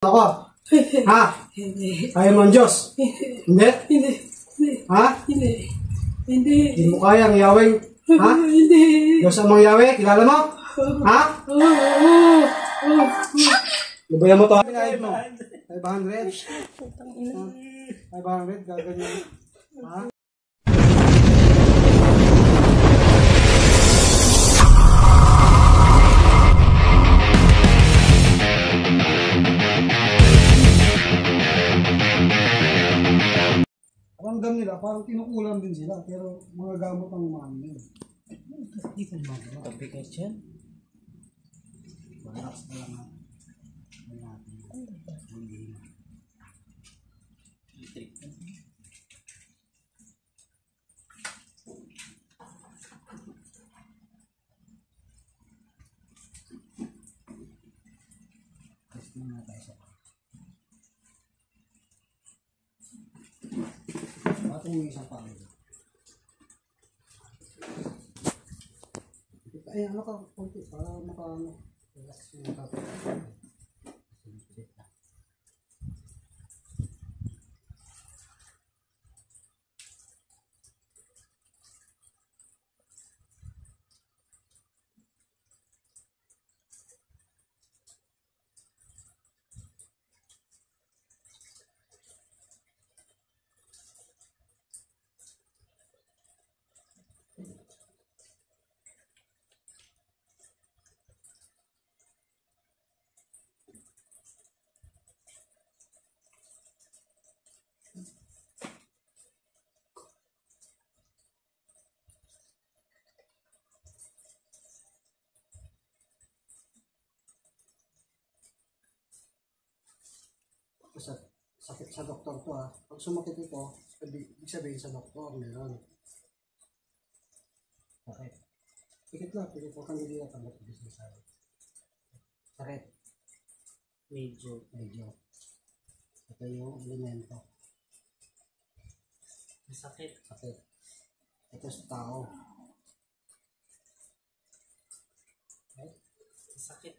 Ako. Ha? Kaya mo ang Diyos? Hindi? Hindi. Ha? Hindi. Hindi. Hindi mo kaya ang Yahweh? Ha? Hindi. Diyos amang Yahweh? Kilala mo? Ha? Lubayan mo to. 500 mo. 500. 500. Gaganyan. Ha? Paramdam nila, parang kinukulam din sila, pero mga gamot ang umami nila. Hindi ko naman, makabigat yan. Relax na lang natin. Testing na tayo sa patong yung isang pangin. Ay, ano ka, konti, para maka-ano. Relax yung kapit. Sakit sa doktor to ha. Pag sumakit ito, ibig sabihin sa doktor meron. Sakit. Pikit lang, pikit po kami dito ang doktor sa sabi. Sakit. Medyo. Ito yung elemento. Sakit. Ito sa tao. Okay? Sakit.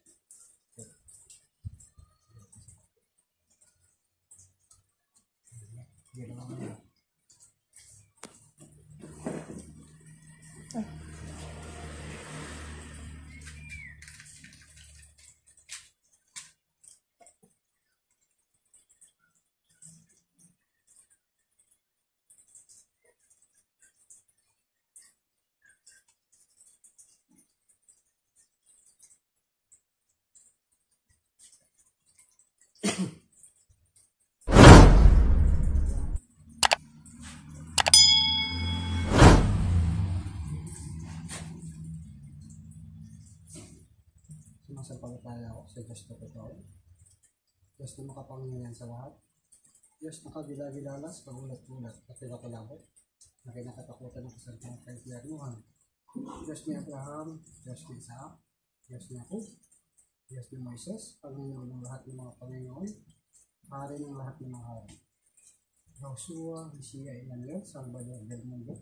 Sumasampalataya ako sa Diyos na totoo. Diyos na makapangyarihan sa lahat. Diyos na kabila-bilalas, paulat-ulat at pinapalabot na kinakatakutan ng kasantang kaitlianuhan. Diyos ni Abraham, Diyos ni Isaac, Diyos ni Jacob, Diyos ni Moises, Panginoon ng lahat ng mga Panginoon, Hari ng lahat ng mga hari. Joshua, Mesiya, Emmanuel, Salvador del Mundo,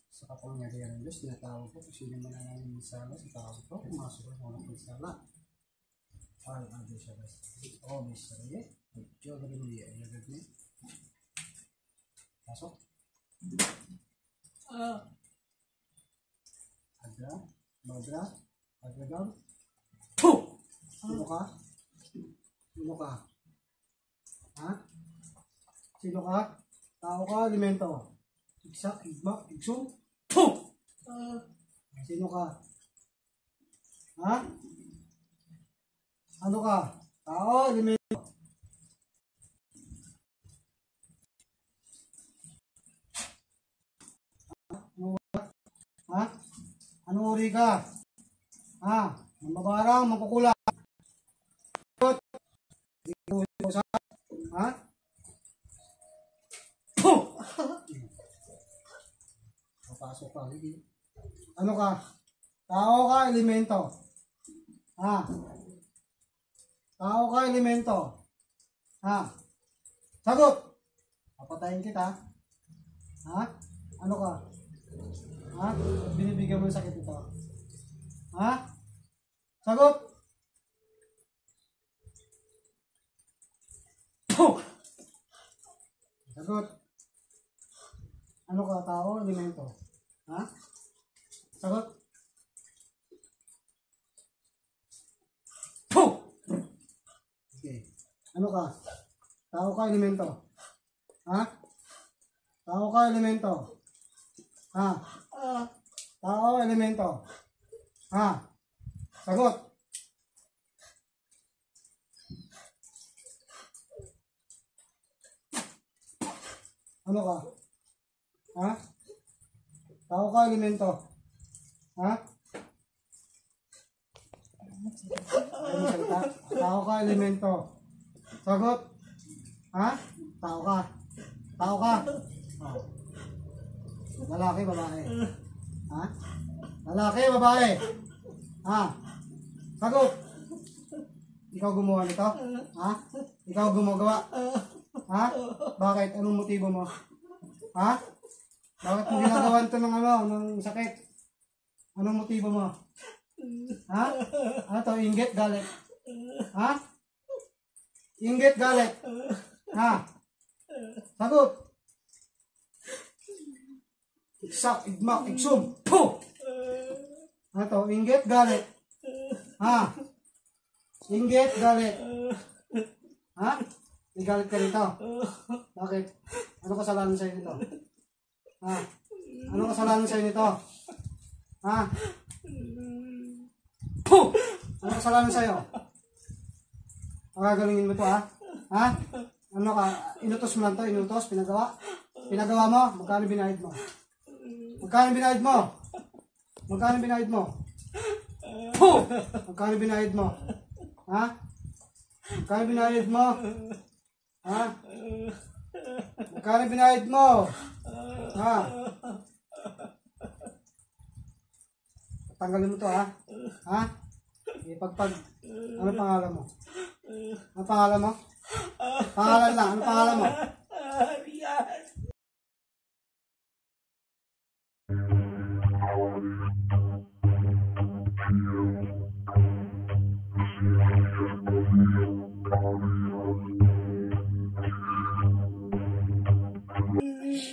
sa kapangyarihan ng Diyos, tinatawag ko kung sino man ang nanginisala sa tao ko, pumasok ang mga pagsala. Al-Ado siya rin. O, may sarili. Medyo rin mo yan. Ilagad niya. Pasok. Adra. Madra. Adradam. Sino ka? Ha? Sino ka? Tao ka, alimento. Igsak, igma, igsong. Sino ka? Ha? Ano ka? Tao, alimento. Ha? Anong uri ka? Ha? Mababarang, makukulang. Ha? Papasok ka. Ano ka? Tao ka, elemento. Ha? Tao ka, elemento. Ha? Sagot! Papatayin kita. Ha? Ano ka? Ha? Binibigyan mo ng sakit ito. Ha? Sagot! Sagot. Ano ka, tao, elemento? Ha? Sagot. Okay. Ano ka? Tao ka, elemento? Ha? Tao ka, elemento? Ha? Tao, elemento? Ha? Sagot. Ano ka? Ha? Tao ka, elemento? Ha? Ayaw mo salita? Tao ka, elemento? Sagot? Ha? Tao ka? Tao ka? Oh. Lalaki, babae? Ha? Lalaki, babae? Ha? Sagot? Ikaw gumawa nito? Ha? Ikaw gumagawa? Ha? Bakit? Anong motibo mo? Ha? Bakit mo ginagawa ito ng ng sakit? Anong motibo mo? Ha? Ano to? Inggit, galit? Ha? Inggit, galit? Ha? Sagot? Iksak, igmak, iksum. Puh! Ano to? Inggit, galit? Ha? Inggit, galit? Ha? May galit ka rito? Bakit? Ano kasalanan sa'yo nito? Ha? Ano kasalanan sa'yo nito? Ha? Puh! Ano kasalanan sa'yo? Magagalingin mo to, ha? Ha? Ano ka? Inutos mo lang to? Inutos? Pinagawa? Pinagawa mo? Magkano binayad mo? Magkano binayad mo? Magkano binayad mo? Puh! Magkano binayad mo? Ha? Magkano binayad mo? Ha? Magkano binayad mo? Ha? Tanggalin mo to, ha? Ha? Ipagpag. Ano pangalan mo? Ano pangalan mo? Pangalan lang. Ano pangalan mo?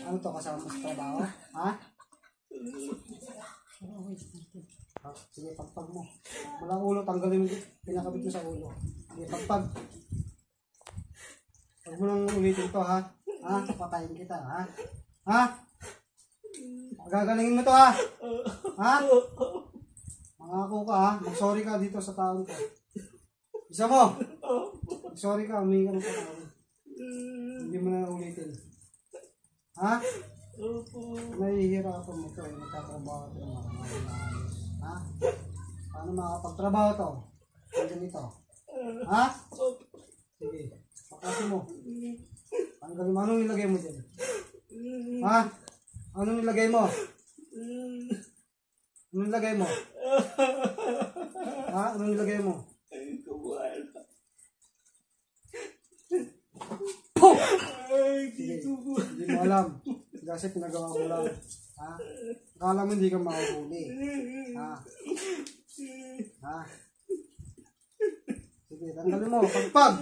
Ano to, kasama mo sa trabaho? Ha? Sige, pagpag mo. Mula ulo, tanggalin mo. Pinakabit mo sa ulo. Sige, pagpag. Huwag mo nang ulitin to, ha? Ha? Patayin kita, ha? Ha? Gagalingin mo to, ha? Ha? Mangako ka, ha? Mag-sorry ka dito sa taon ko. Isa mo! Mag-sorry ka, humingi ka ng patawad. Hindi mo na ulitin. Ha? Nahihirapan mo ito, nagtatrabaho ito ng mga maayos. Ha? Paano makapagtrabaho ito? Ganyan ito. Ha? Sige, pakasin mo. Anong nilagay mo dyan? Ha? Anong nilagay mo? Anong nilagay mo? Ha? Anong nilagay mo? Puh! Sige, hindi mo alam. Kasi pinagawa ko lang. Ha? Akala mo hindi ka makahuli. Ha? Ha? Sige, tanggalin mo. Pagpag!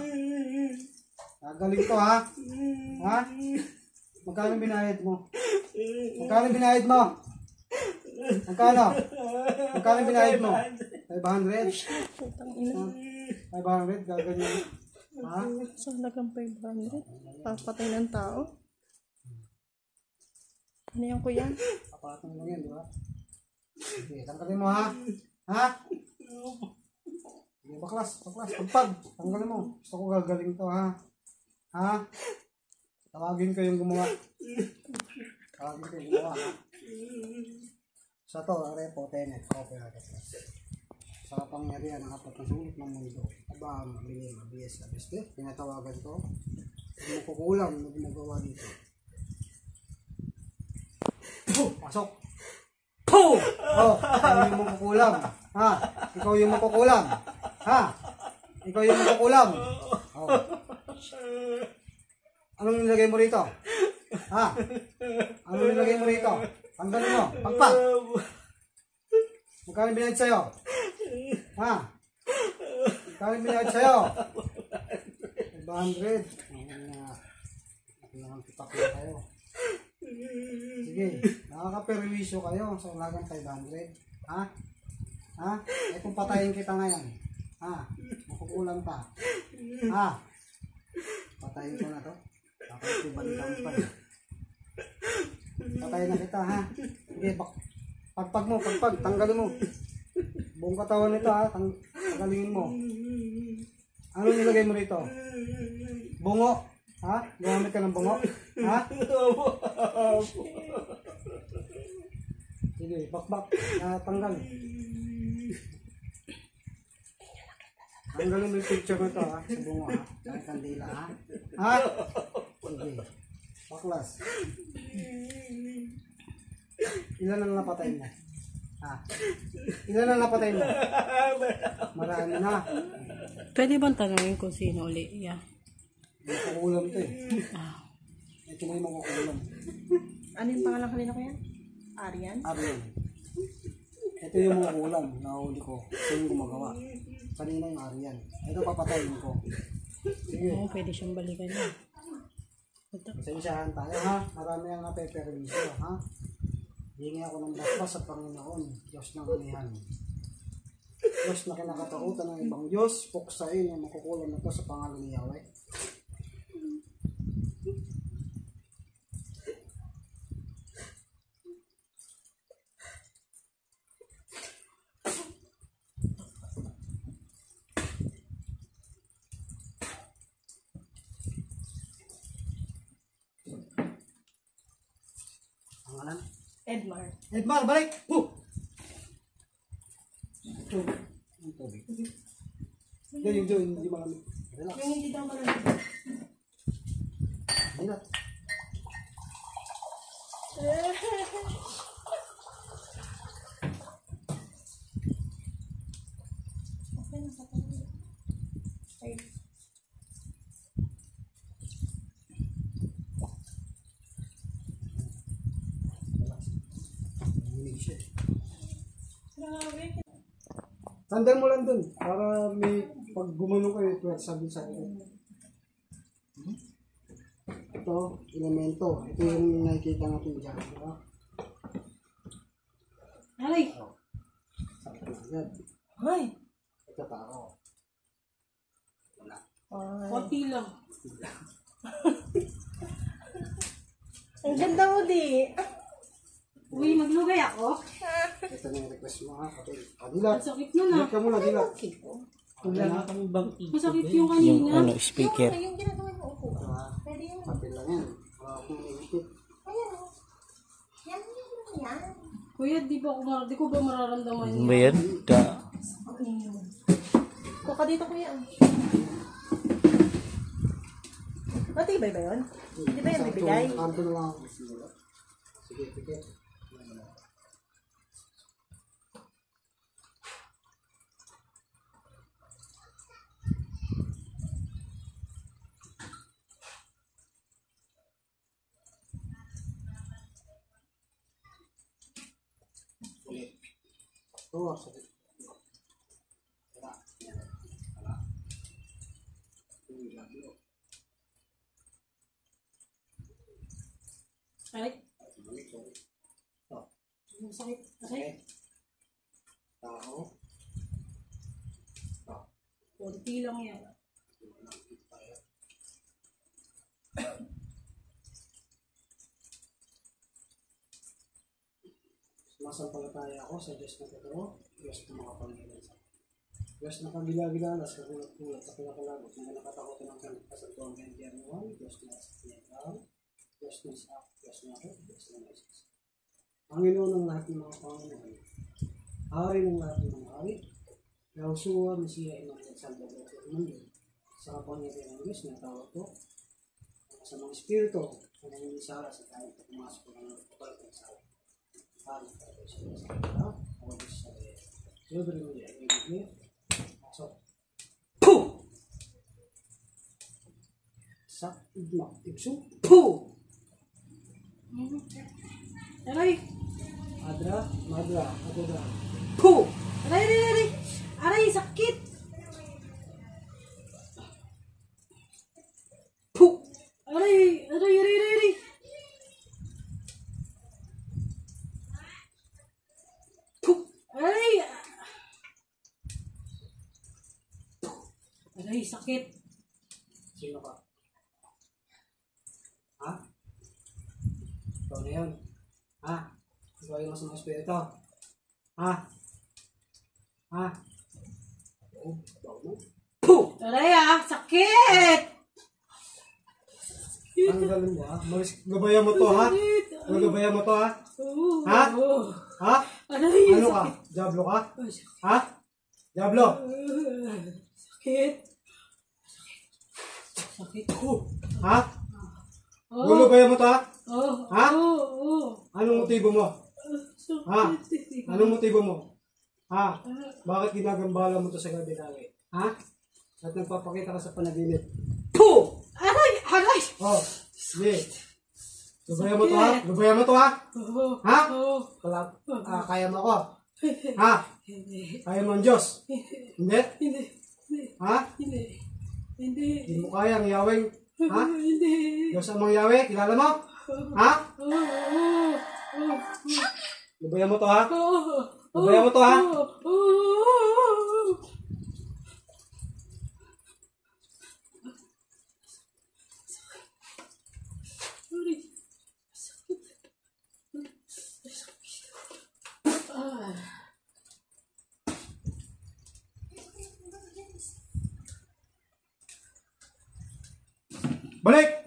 Gagaling ko, ha? Ha? Magkano binayad mo? Magkano binayad mo? Magkano? Magkano binayad mo? 500? 500? Gaganyan. Ha? Sa halagang 500? Papatay ng tao? Ano yan, kuya? Papatay lang yan, di ba? Sige, tanggalin mo, ha? Ha? Sige, baklas. Pagpag. Tanggalin mo. Gusto ko gagaling to, ha? Ha? Tawagin ko yung gumawa. Ha? Sa to, repo, tenet, opera, sa kapangyarihan ng apat na sulit ng mundo. Aba, mabiling, mabiyas, abiste. Pinatawagan ko. Huwag mo kukulang, huwag mo gawa dito. Puh! Pasok! Puh! Oh, ikaw yung makukulam. Ha? Ikaw yung makukulam. Ha? Ikaw yung makukulam. Oh. Anong nilagay mo rito? Ha? Anong nilagay mo rito? Tanggalin mo. Pagpag. Magkano binayad sa'yo? Ha? Magkano binayad sa'yo? 500. Pakla kayo. Sige, nakaka-perwisyo kayo sa ulagang 500. Ha? Ha? Eh kung patayin kita ngayon. Ha? Makukulang pa. Ha? Patayin ko na to. Tapos ibalikan pa. Patayin na kita, ha? Sige, pagpag mo, pagpag, tanggalin mo. Buong katawan nito, ha? Tanggalin mo. Ano nilagay mo dito? Bungo? Ha? Gumamit ka ng bungo? Ha? Sige, bakbak. Tanggal. Tanggalin mo yung picture na ito, ha? Sa bungo, ha? Sa kandila, ha? Ha? Sige. Baklas. Ilan ang napatay mo? Ha? Ilan ang napatay mo? Marami na. Pwede bang tanongin kung sino uli? Yeah. Makukulam ito, eh. Ito na yung makukulam. Ano yung pangalan kanina ko yan? Arian? Arian. Ito yung makukulam. Nahuli ko. Ito yung gumagawa. Kanina yung Arian. Ito papatayin ko. Sige. Oo, pwede siyang balikan niya. Pasensyahan tayo, ha? Marami ang napeperwisyo, ha? Hingi ako ng basbas sa Panginoon, Diyos ng anihan. Diyos na kinakatakutan ng ibang Diyos, puksain yung makukulam na ito sa pangalan ni Yahweh. Ang alam? Edmar. Edmar, balik! Ang tubig. Yung hindi malamig. Relax. Yung hindi daw malamig. Relax. Okay na sa kanila. Ay. Malamig siya. Tandaan mo lang dun, para may pag gumano kayo, sabi sa akin. Ito, elemento. Ito yung nakikita natin dyan. Diba? Ay! Sabi ko agad. Ay! Ito tao. Wala. Konti lang. Ang ganda mo di. Uy, maglugay ako. Ito na yung request mo, ha? Dilat. Masakit nun ah. Dilat ka muna, dilat. Wala na kami bang Masakit yung kanina. Yung speaker. Yung ginagawa mo upo. Ito, ha? Pwede yun. Papel lang yan. Wala akong iikit. Ayan o. Yan. Kuya, di ko ba mararamdaman Ano ba yan? Kuka dito kuya. Matibay ba yun? Di ba yan bibigay? Kanto na lang ako. Sige, pikit. Ulit. Oo, sakit. Wala. Wala. Ay, Sorry. masakit. Okay. Tao. Konti lang yan. Sumasampalataya ako sa Diyos na totoo, Diyos na makapangyarihan sa Diyos na kagilagilalas, kagulat-gulat, sa pinakalagot, na nakatakotan ng kasantuang gantiyan Diyos na sa pinagaw, Diyos na sa Diyos na ako, Diyos na Isis. Panginoon ng lahat ng mga Panginoon, Hari ng lahat ng mga hari, Yahushua, Mesiya, Emmanuel, Salvador, ng mundo, sa kapangyarihan ng Diyos na tawag ko, sa mga espiritu, na nanginisara sa tayo at pumasok ng mga kapal ng sa Hari ng Diyos na sa kanila, ako Diyos sa Diyos. Siyempre mo niya, ibigay, so, POO! Sa igmak, ikso, POO! Aray! Adra, madra, adra, Po! Aray, aray, aray! Aray, sakit! Po! Aray, aray, aray, aray! sakit. Sino ka? Ha? Ikaw na yun. Ha? Ikaw yung masamang espiritu. Ha? Ha? Oh, ikaw mo. Puh! Aray sakit! Ang galing mo ha? Gabayan mo to ha? Gabayan mo to ha? Ha? Ha? Aray, Ano ka? Diablo ka? Ha? Diablo? sakit. Sakit. Ha? Gulubayan mo to ha? Ha? Oo. Anong motibo mo? Ha? Sakit. Anong motibo mo? Ha? Bakit ginagambala mo to sa gabi lagi? Ha? At nagpapakita ka sa panaginip. Puh! Aray! Aray! Oh, sige. Lubayan mo to ha? Lubayan mo to ha? Oo. Ha? Oo. Kaya mo ako? Ha? Kaya mo ang Diyos? Hindi? Hindi. Ha? Hindi. Hindi. Hindi mo kaya ang Yahweh? Ha? Hindi. Diyos amang Yahweh? Kilala mo? Ha? Oo. Lubayan mo to ha? Oo. Lubayan mo to ha? Oo. Balik!